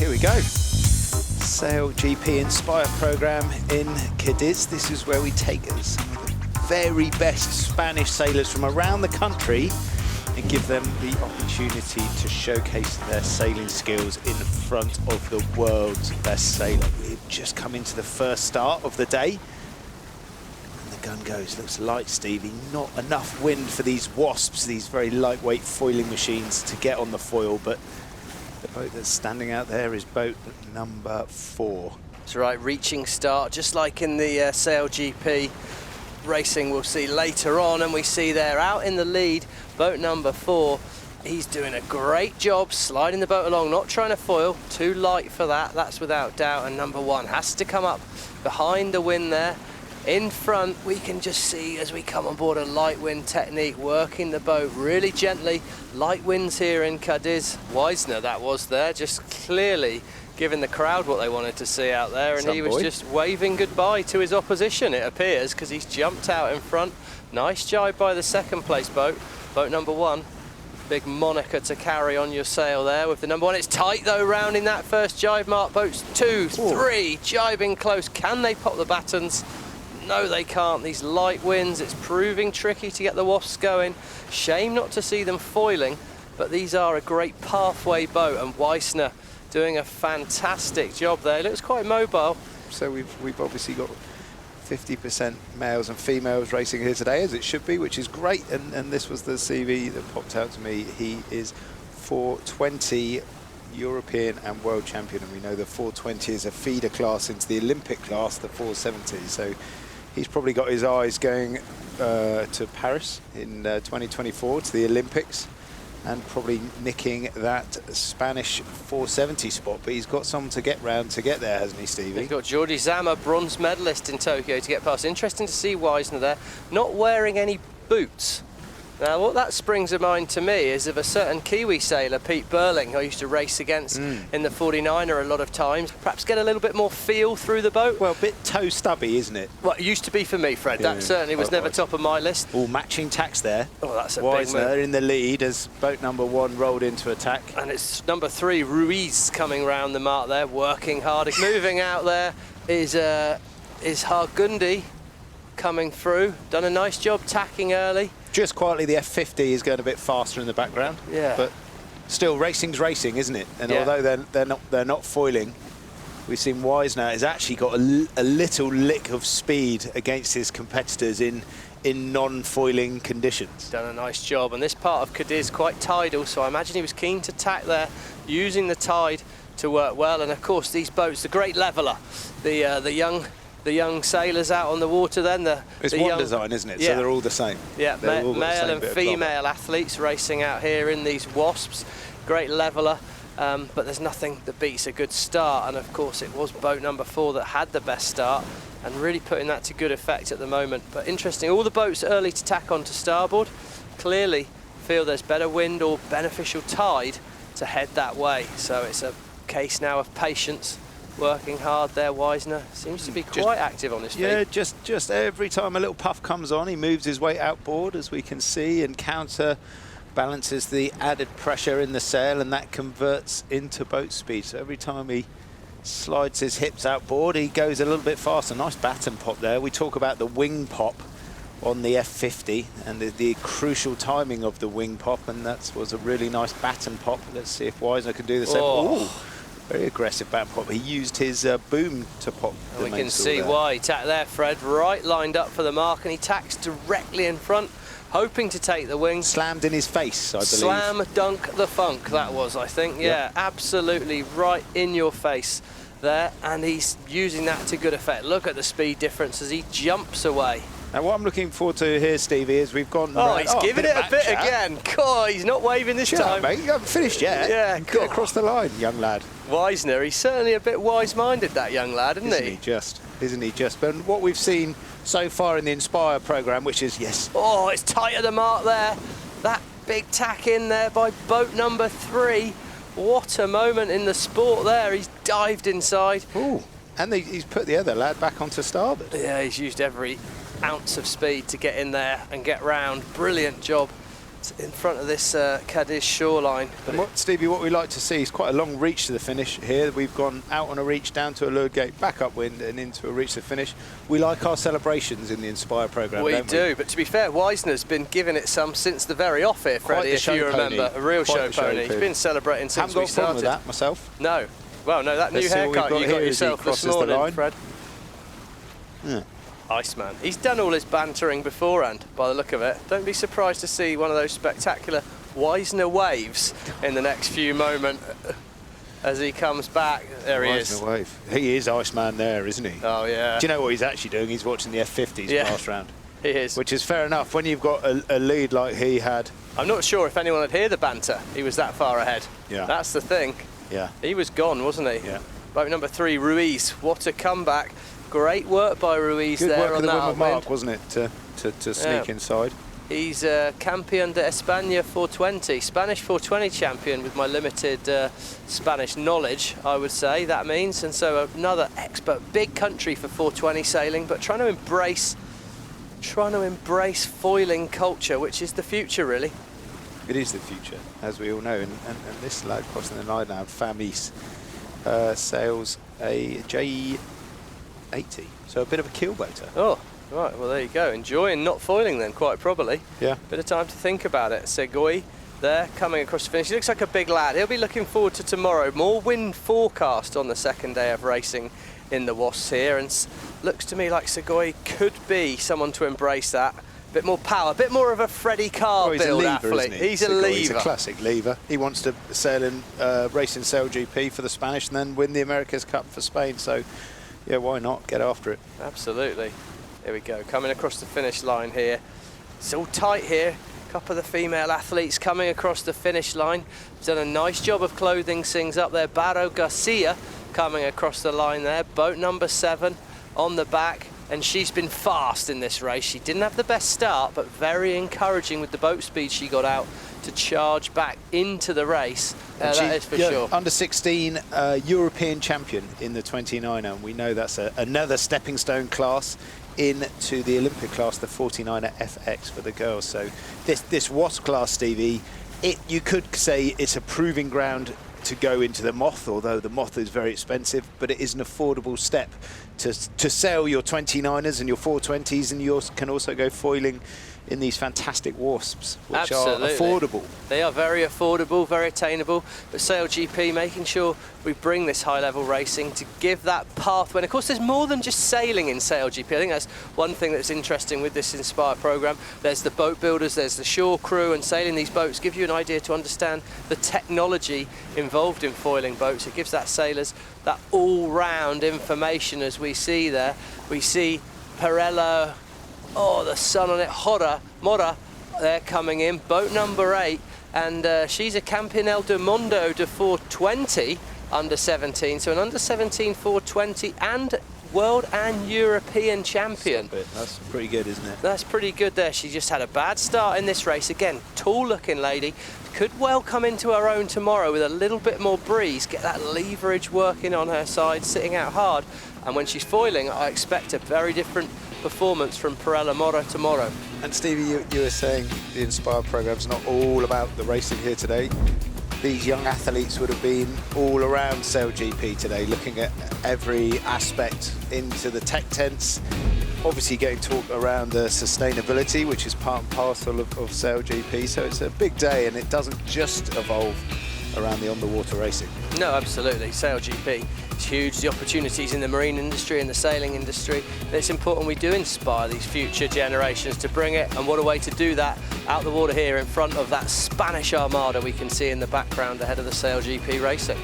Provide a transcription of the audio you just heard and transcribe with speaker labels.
Speaker 1: here we go. SailGP Inspire program in Cádiz. This is where we take some of the very best Spanish sailors from around the country and give them the opportunity to showcase their sailing skills in front of the world's best sailor. We've just come into the first start of the day. And the gun goes. Looks light, Stevie. Not enough wind for these WASZPs, these very lightweight foiling machines, to get on the foil, but the boat that's standing out there is boat number 4.
Speaker 2: That's right, reaching start, just like in the SailGP racing we'll see later on, and we see there out in the lead, boat number 4. He's doing a great job sliding the boat along, not trying to foil, too light for that, that's without doubt, and number 1 has to come up behind the wind there. In front, we can just see as we come on board a light wind technique, working the boat really gently. Light winds here in Cádiz. WASZP, that was there, just clearly giving the crowd what they wanted to see out there, and he was just waving goodbye to his opposition, it appears, because he's jumped out in front. Nice jibe by the second place boat, boat number 1. Big moniker to carry on your sail there with the number 1. It's tight though, rounding that first jibe mark. Boats 2, 3, jibing close. Can they pop the battens? No, they can't. These light winds, it's proving tricky to get the WASZPs going. Shame not to see them foiling, but these are a great pathway boat, and WASZP doing a fantastic job there. It looks quite mobile.
Speaker 1: So we've obviously got 50% males and females racing here today, as it should be, which is great. And this was the CV that popped out to me. He is 420 European and world champion, and we know the 420 is a feeder class into the Olympic class, the 470. So he's probably got his eyes going to Paris in 2024, to the Olympics, and probably nicking that Spanish 470 spot. But he's got some to get round to get there, hasn't he, Stevie?
Speaker 2: He's got Jordi Zama, bronze medalist in Tokyo, to get past. Interesting to see WASZP there, not wearing any boots. Now, what that springs to mind to me is of a certain Kiwi sailor, Pete Burling, who I used to race against in the 49er a lot of times. Perhaps get a little bit more feel through the boat.
Speaker 1: Well, a bit toe stubby, isn't it?
Speaker 2: Well, it used to be for me, Fred.
Speaker 1: Yeah,
Speaker 2: that certainly was never top of my list.
Speaker 1: All matching tacks there.
Speaker 2: Oh, that's a big move.
Speaker 1: WASZP in the lead as boat number 1 rolled into attack.
Speaker 2: And it's number 3, Ruiz, coming round the mark there, working hard. Moving out there is Hargundi coming through. Done a nice job tacking early.
Speaker 1: Just quietly, the F50 is going a bit faster in the background.
Speaker 2: Yeah.
Speaker 1: But still, racing's racing, isn't it? And although they're not foiling, we've seen WASZP has actually got a little lick of speed against his competitors in non-foiling conditions.
Speaker 2: Done a nice job, and this part of Cádiz quite tidal, so I imagine he was keen to tack there, using the tide to work well. And of course, these boats, the great leveller, the young sailors out on the water then.
Speaker 1: It's one design, isn't it? Yeah. So they're all the same.
Speaker 2: Yeah, male and female athletes racing out here in these WASZPs. Great leveller, but there's nothing that beats a good start. And of course, it was boat number 4 that had the best start, and really putting that to good effect at the moment. But interesting, all the boats early to tack onto starboard. Clearly feel there's better wind or beneficial tide to head that way. So it's a case now of patience. Working hard there, WASZP seems to be quite active on his feet.
Speaker 1: Yeah, just every time a little puff comes on, he moves his weight outboard, as we can see, and counterbalances the added pressure in the sail, and that converts into boat speed. So every time he slides his hips outboard, he goes a little bit faster. Nice batten pop there. We talk about the wing pop on the F50 and the crucial timing of the wing pop, and that was a really nice batten pop. Let's see if WASZP can do the same.
Speaker 2: Oh.
Speaker 1: Ooh. Very aggressive back pop. He used his boom to pop the
Speaker 2: We can
Speaker 1: mainsail
Speaker 2: see
Speaker 1: there.
Speaker 2: why. He tacked there, Fred, right lined up for the mark, and he tacks directly in front, hoping to take the wing.
Speaker 1: Slammed in his face, I believe.
Speaker 2: Slam dunk the funk, that was, I think. Yeah, absolutely right in your face there, and he's using that to good effect. Look at the speed difference as he jumps away.
Speaker 1: Now, what I'm looking forward to here, Stevie, is we've gone...
Speaker 2: Oh, he's giving it a bit again. God, he's not waving this time.
Speaker 1: Mate, you haven't finished yet.
Speaker 2: Yeah,
Speaker 1: Get across the line, young lad.
Speaker 2: WASZP, he's certainly a bit wise-minded, that young lad, isn't he?
Speaker 1: Isn't he just? But what we've seen so far in the Inspire programme, which is, yes...
Speaker 2: Oh, it's tight at the mark there. That big tack in there by boat number 3. What a moment in the sport there. He's dived inside.
Speaker 1: Ooh, and he's put the other lad back onto starboard.
Speaker 2: Yeah, he's used every ounce of speed to get in there and get round. Brilliant job in front of this Cádiz shoreline.
Speaker 1: And Stevie, what we like to see is quite a long reach to the finish here. We've gone out on a reach, down to a leeward gate, back upwind and into a reach to the finish. We like our celebrations in the Inspire programme,
Speaker 2: We do, but to be fair, Wisner's been giving it some since the very off here, Freddie, if you remember. A real show pony. He's been celebrating since we started.
Speaker 1: Haven't got a problem with that myself.
Speaker 2: No. Well, no, that new haircut you got yourself this morning, Fred.
Speaker 1: Yeah.
Speaker 2: Iceman. He's done all his bantering beforehand, by the look of it. Don't be surprised to see one of those spectacular Wisner waves in the next few moments as he comes back. There he is.
Speaker 1: Wave. He is Iceman there, isn't he?
Speaker 2: Oh, yeah.
Speaker 1: Do you know what he's actually doing? He's watching the F50s last round.
Speaker 2: He is.
Speaker 1: Which is fair enough when you've got a lead like he had.
Speaker 2: I'm not sure if anyone would hear the banter. He was that far ahead.
Speaker 1: Yeah.
Speaker 2: That's the thing.
Speaker 1: Yeah.
Speaker 2: He was gone, wasn't he?
Speaker 1: Yeah.
Speaker 2: Boat number 3, Ruiz. What a comeback. Great work by Ruiz
Speaker 1: Good
Speaker 2: there
Speaker 1: work
Speaker 2: on
Speaker 1: of the
Speaker 2: that
Speaker 1: win with
Speaker 2: upwind.
Speaker 1: Mark, wasn't it, to sneak inside?
Speaker 2: He's Campeón de España 420, Spanish 420 champion with my limited Spanish knowledge, I would say that means. And so another expert, big country for 420 sailing, but trying to embrace foiling culture, which is the future, really.
Speaker 1: It is the future, as we all know. And this lad crossing the line now, Famis, sails a J80, so a bit of a keelboater.
Speaker 2: Oh, right, well there you go. Enjoying not foiling then, quite probably.
Speaker 1: Yeah.
Speaker 2: Bit of time to think about it. Segui there, coming across the finish. He looks like a big lad. He'll be looking forward to tomorrow. More wind forecast on the second day of racing in the WASZP here, and looks to me like Segui could be someone to embrace that. Bit more power, a bit more of a Freddie Carr build athlete.
Speaker 1: He's
Speaker 2: a lever.
Speaker 1: He's a classic lever. He wants to sail in race in SailGP for the Spanish and then win the America's Cup for Spain. So, yeah, why not get after it?
Speaker 2: Absolutely. Here we go, coming across the finish line here. It's all tight here. A couple of the female athletes coming across the finish line. He's done a nice job of clothing things up there. Barro Garcia coming across the line there. Boat number 7 on the back. And she's been fast in this race. She didn't have the best start, but very encouraging with the boat speed she got out to charge back into the race. That is for sure.
Speaker 1: Under 16 European champion in the 29er. And we know that's another stepping stone class into the Olympic class, the 49er FX for the girls. So this WASZP class, Stevie, you could say it's a proving ground to go into the Moth, although the Moth is very expensive, but it is an affordable step to sail your 29ers and your 420s, and you can also go foiling in these fantastic WASPs, which are affordable.
Speaker 2: They are very affordable, very attainable, but SailGP making sure we bring this high-level racing to give that pathway. And of course, there's more than just sailing in SailGP. I think that's one thing that's interesting with this Inspire programme. There's the boat builders, there's the shore crew, and sailing these boats give you an idea to understand the technology involved in foiling boats. It gives that sailors that all-round information, as we see there. We see Perella, oh, the sun on it, Mora, they're coming in, boat number 8, and she's a Campeonel del Mundo de 420 under 17, so an under 17 420 and world and European champion.
Speaker 1: That's pretty good, isn't it?
Speaker 2: That's pretty good there. She just had a bad start in this race. Again, tall looking lady, could well come into her own tomorrow with a little bit more breeze, get that leverage working on her side, sitting out hard, and when she's foiling, I expect a very different performance from Perella Mora tomorrow.
Speaker 1: And Stevie, you were saying the Inspire programme's not all about the racing here today. These young athletes would have been all around SailGP today, looking at every aspect into the tech tents, obviously getting talk around sustainability, which is part and parcel of SailGP. So it's a big day, and it doesn't just evolve around the on-the-water racing. No,
Speaker 2: absolutely. SailGP is huge. The opportunities in the marine industry and the sailing industry. And it's important we do inspire these future generations to bring it, and what a way to do that out the water here in front of that Spanish Armada we can see in the background ahead of the SailGP racing.